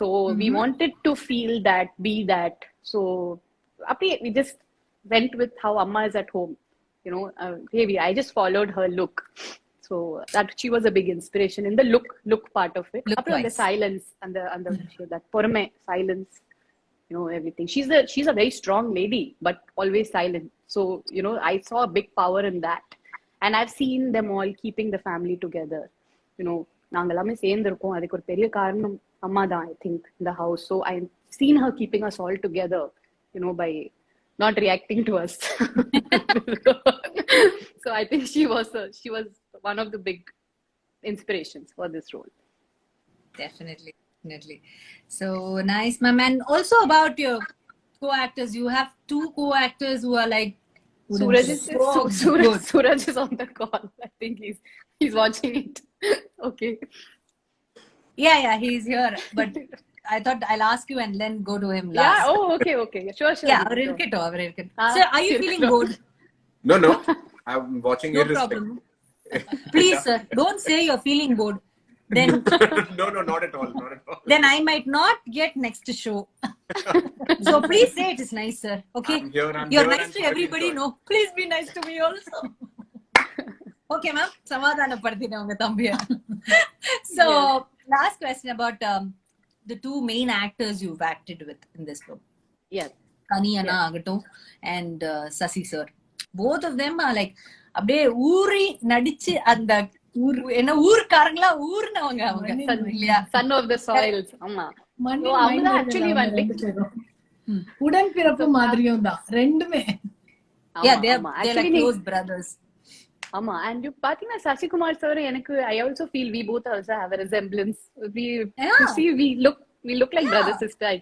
so we wanted to feel that, be that. So we just went with how Amma is at home, you know. I just followed her look, so that she was a big inspiration in the look part of it. Appo the silence and the that porme silence, you know, everything. She's a very strong lady, but always silent. So you know, I saw a big power in that, and I've seen them all keeping the family together. You know, நாங்க எல்லாமே சேர்ந்திருக்கோம், அதுக்கு ஒரு பெரிய காரணம் அம்மா தான், I think, in the house. So I've seen her keeping us all together, you know, by not reacting to us. So I think she was one of the big inspirations for this role. Definitely. So nice, ma'am. And also about your co-actors, you have two co-actors who are like, Suraj is on the call. I think he's watching it. Okay. Yeah, he's here, but I thought I'll ask you and then go to him last. Yeah, oh, okay. Sure. Yeah, அவர் இருக்கட்டும். Sir, are you feeling bored? No, I'm watching No it. problem. Please, sir, don't say you're feeling bored. Then No, not at all. then I might not get next show. So please say it is nice, sir. Okay? You're nice to everybody. No, please be nice to me also. Okay, ma'am. சமாதானப்படுத்தினேன் உங்க தம்பிய. So last question about the two main actors you've acted with in this film. Yes. Kani Anna ஆகட்டும் and Sasi sir. Both of them are like அப்படியே ஊறி நடிச்சு அந்த ஊர்க்காரங்களா ஊர்னவங்க அவங்க இல்லையா, son of the soils. ஆமா, அவங்க actually உடன்பிறப்பு மாதிரியும் தான் ரெண்டுமே. Yeah, they are like close brothers. ஆமா, and you பாத்தீங்கன்னா சசிகுமார் சார், எனக்கு I also feel we both also have a resemblance. We look like brother sister.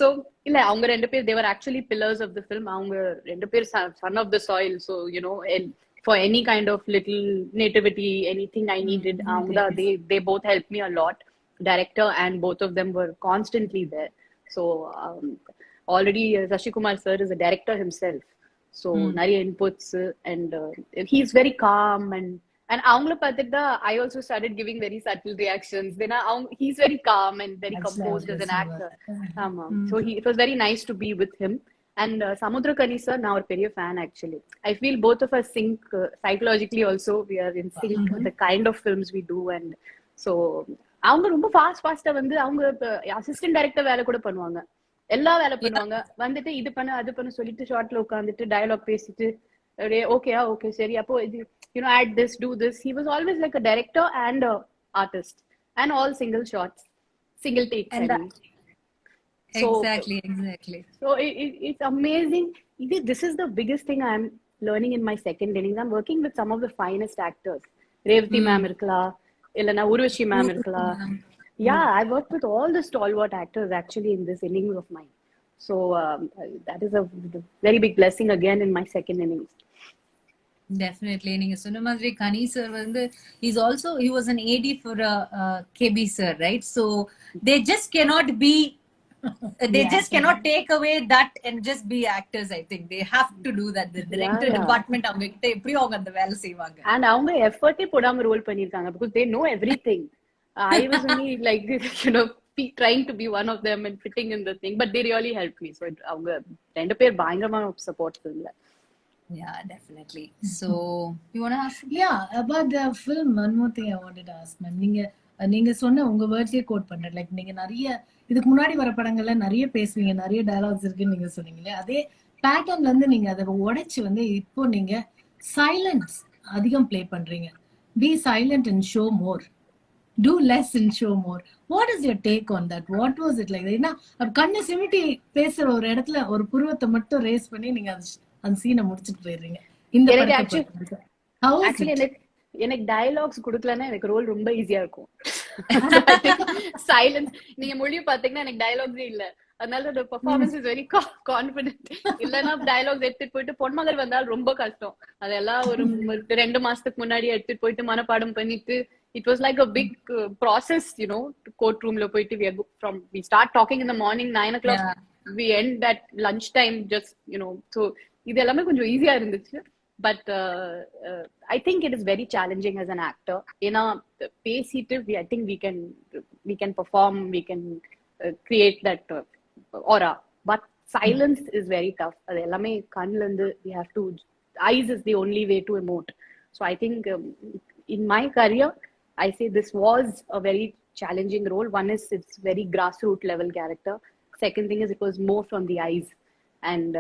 So இல்ல, அவங்க ரெண்டு பேர், they were actually pillars of the film. அவங்க ரெண்டு பேர் son of the soil. So you know, for any kind of little nativity, anything I needed, they both helped me a lot. Director and both of them were constantly there. So already Sasikumar sir is a director himself. So நிறைய inputs, and he's very calm, and அவங்கள பார்த்துட்டு I also started giving very subtle reactions. Then he's very calm and very composed as an actor. So it was very nice to be with him. And Samudrakani sir, நான் ஒரு பெரிய fan actually. I feel both of us sync psychologically also. We are in sync with the kind of films we do. And so அவங்க ரொம்ப ஃபாஸ்டா வந்து அவங்க assistant director வேலை கூட பண்ணுவாங்க, எல்லா வேலை பண்ணுவாங்க. வந்துட்டு இது பண்ண அது பண்ண சொல்லிட்டு ஷார்ட்ல உட்காந்துட்டு டயலாக் பேசிட்டு ஓகே சரி, அப்போ இது add this, do this. He was always like a director and a artist, and all single shots, single takes. Exactly, exactly. So it's amazing. This is the biggest thing I'm learning in my second innings. I'm working with some of the finest actors. Revati ma'am irkala, illana Urvashi ma'am irkala. Yeah, I worked with all the stalwart actors actually in this innings of mine. So that is a very big blessing again in my second innings. Definitely. நீங்க சொன்ன மாதிரி கனி sir வந்து he was an AD for KB sir, right? So they just cannot be just cannot take away that and just be actors. I think they have to do that. The director department அவங்க கிட்ட எப்படி அவங்க அந்த வேலை செய்வாங்க. And அவங்க எஃபர்ட்டே போடாம role பண்ணிருக்காங்க because they know everything. I was only like trying to be one of them and fitting in the thing, but they really helped me. So அவங்க ரெண்டு பேர் பயங்கரமா சப்போர்ட் பண்ணல. Yeah, definitely. So you want to ask? Yeah, about the film, one more thing I wanted to ask, man. நீங்க சொன்ன உங்க வேர்ட்ஸே code பண்றேன். Like நீங்க நிறைய இதுக்கு முன்னாடி வர படங்கள்ல நிறைய பேசுவீங்க, நிறைய டயலாக்ஸ் இருக்குன்னு நீங்க சொன்னீங்களே, அதே பேட்டர்ன்ல இருந்து நீங்க அதை உடைச்சு வந்து இப்போ நீங்க சைலன்ஸ் அதிகம் ப்ளே பண்றீங்க. Be silent and show more, do less and show more. What is your take on that? What was it like? ஏன்னா கண்ணை சிமிட்டி பேசுற ஒரு இடத்துல ஒரு புருவத்தை மட்டும் ரேஸ் பண்ணி நீங்க அந்த சீனை முடிச்சிட்டு போயிடுறீங்க. இந்த எனக்கு டயலாக்ஸ் குடுக்கலன்னா எனக்கு ரோல் ரொம்ப ஈஸியா இருக்கும். சைலன்ஸ் நீங்க மொழி பாத்தீங்கன்னா எனக்கு டயலாக்ஸே இல்ல, அதனால the performance is very confident. இல்லன்னா டயலாக்ஸ் எடுத்துட்டு போயிட்டு பொன்மகள் வந்தால் ரொம்ப கஷ்டம். அதெல்லாம் ஒரு 2 மாசத்துக்கு முன்னாடி எடுத்துட்டு போயிட்டு மனப்பாடம் பண்ணிட்டு it was like a big process, courtroom lo poitu we start talking in the morning 9 o'clock, we end at lunchtime, just so idu ellame konjam easy ah irundhuchu. But I think it is very challenging as an actor. Pesittu I think we can perform, we can create that aura, but silence is very tough. Adu ellame kannilundu we have to, eyes is the only way to emote. So I think in my career I say this was a very challenging role. One is it's very grassroots level character. Second thing is it was more from the eyes, and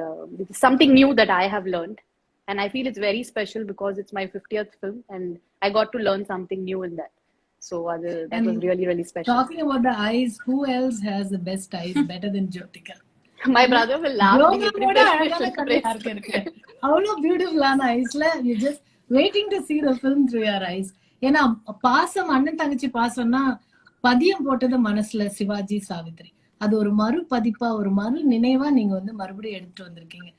it's something new that I have learned, and I feel it's very special because it's my 50th film and I got to learn something new in that. So that was really, really special. Talking about the eyes, who else has the best eyes better than Jyotika? My brother will laugh. How beautiful eyes. You're just waiting to see the film through your eyes. ஏன்னா பாசம் அண்ணன் தங்கச்சி பாசம்னா பதியம் போட்டது மனசுல சிவாஜி சாவித்ரி, அது ஒரு மறு பதிப்பா ஒரு மறு நினைவா நீங்க வந்து மறுபடியும் எடுத்துட்டு வந்திருக்கீங்க.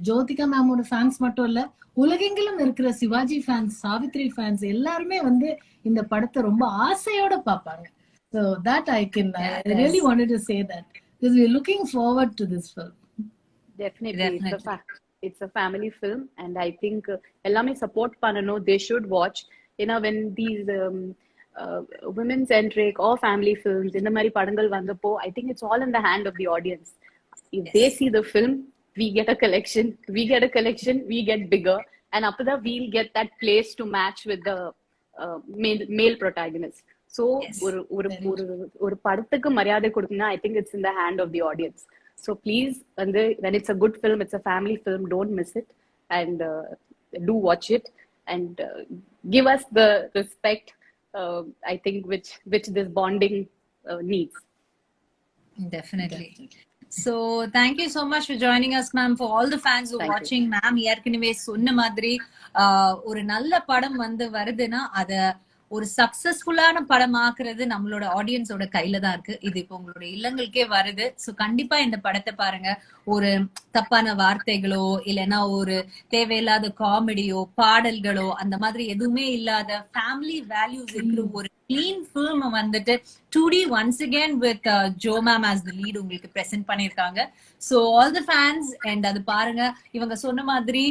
ஜோதிகா மேமோட ஃபேன்ஸ் மட்டும் இல்ல, உலகெங்கிலும் இருக்கிற சிவாஜி ஃபேன்ஸ், சாவித்ரி ஃபேன்ஸ் எல்லாருமே வந்து இந்த படத்தை ரொம்ப ஆசையோட பாப்பாங்க. So that I really wanted to say that because we're looking forward to this film. Definitely. It's a family film, and I think ellame support panano, they should watch. When these women centric or family films in the mari padangal vandapo, I think it's all in the hand of the audience. If they see the film, we get a collection, we get bigger, and after that we'll get that place to match with the male protagonist. So ஒரு படத்துக்கு மரியாதை கொடுக்கணும்னா I think it's in the hand of the audience. So please, when it's a good film, it's a family film, don't miss it, and do watch it, and give us the respect, I think, which this bonding needs. Definitely. So thank you so much for joining us, ma'am. For all the fans who are watching, ma'am, ஏற்கனவே சொன்ன மாதிரி ஒரு நல்ல படம் வந்து வருதுன்னா அத ஒரு சக்சஸ்ஃபுல்லான படம் ஆக்குறது நம்மளோட ஆடியன்ஸோட கையில தான் இருக்கு. இது இப்போ உங்களோட இல்லங்களுக்கே வருது. சோ கண்டிப்பா இந்த படத்தை பாருங்க. ஒரு தப்பான வார்த்தைகளோ இல்லைன்னா ஒரு தேவையில்லாத காமெடியோ பாடல்களோ அந்த மாதிரி எதுவுமே இல்லாத ஃபேமிலி வேல்யூஸ் இருக்கிற ஒரு கிளீன் ஃபில்ம் வந்துட்டு 2D once again with Jo ma'am as the lead உங்களுக்கு present பண்ணிருக்காங்க. So all the fans, and அது பாருங்க, இவங்க சொன்ன மாதிரி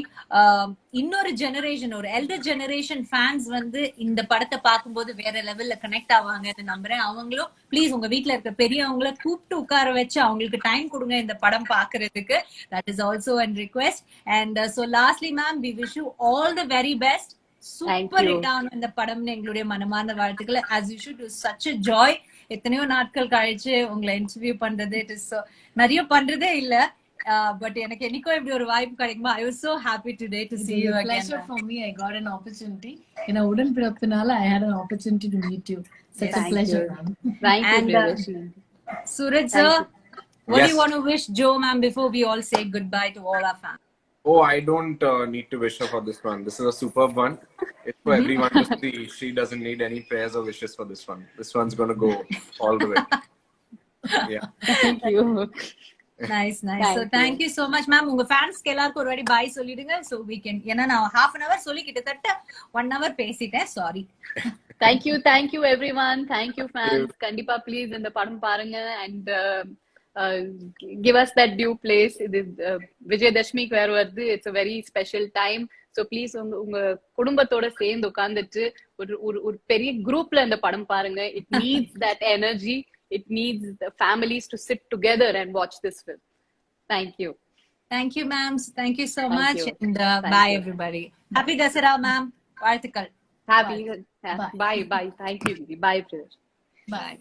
இன்னொரு ஜெனரேஷன், ஒரு எல்டர் ஜெனரேஷன் ஃபேன்ஸ் வந்து இந்த படத்தை பார்க்கும்போது வேற லெவல்ல கனெக்ட் ஆவாங்கன்னு நம்புறேன். அவங்களும் ப்ளீஸ் உங்க வீட்டுல இருக்க பெரியவங்கள கூப்பிட்டு உட்கார வச்சு அவங்களுக்கு டைம் கொடுங்க இந்த படம் பாக்குறதுக்கு. That is also a request. And so lastly ma'am, we wish you all the very best. Super hit ஆன இந்த படம்னு எங்களுடைய மனமார்ந்த வாழ்த்துக்கள். as you should, do such a joy. எத்தனையோ நாட்கள் கழிச்சு உங்களை இன்டர்வியூ பண்றது, இட் இஸ் நிறைய பண்றதே இல்ல, பட் எனக்கு என்னைக்கோ இப்படி ஒரு வாய்ப்பு கிடைக்குமா. I was so happy today to see you again. Pleasure for me. I got an opportunity. In a உடன்பிறப்பினால I had an opportunity to meet you. Such a pleasure. Thank you. Suraj sir, What do Yes. you want to wish Joe ma'am before we all say goodbye to all our fans? Oh, I don't need to wish her for this one. This is a superb one. It's for everyone to see. She doesn't need any prayers or wishes for this one. This one's going to go all the way. Yeah. Thank you. Nice, nice. So Thank thank you so much, ma'am. உங்க ஃபேன்ஸ்க்கு எல்லாருக்கும் ஒரு வாட்டி பாய் சொல்லிடுங்க. So we can, ஏன்னா நான் half an hour சொல்லி கிட்டத்தட்ட 1 hour பேசிட்டேன். Sorry. Thank you everyone. Thank you fans. Kandipa please இந்த படம் பாருங்க and give us that due place. இது விஜயதசமிக்கு வேற வருது. It's a very special time. So please உங்க குடும்பத்தோட சேர்ந்து உட்கார்ந்துட்டு ஒரு பெரிய குரூப்ல இந்த படம் பாருங்க. It needs that energy. It needs the families to sit together and watch this film. Thank you. Thank you, ma'am. Thank you so Thank much. you. And Thank bye, you. everybody. Happy Dasara, ma'am. வாழ்த்துக்கள். Happy. Bye. Bye. Thank you. Bye, Priyash. Bye.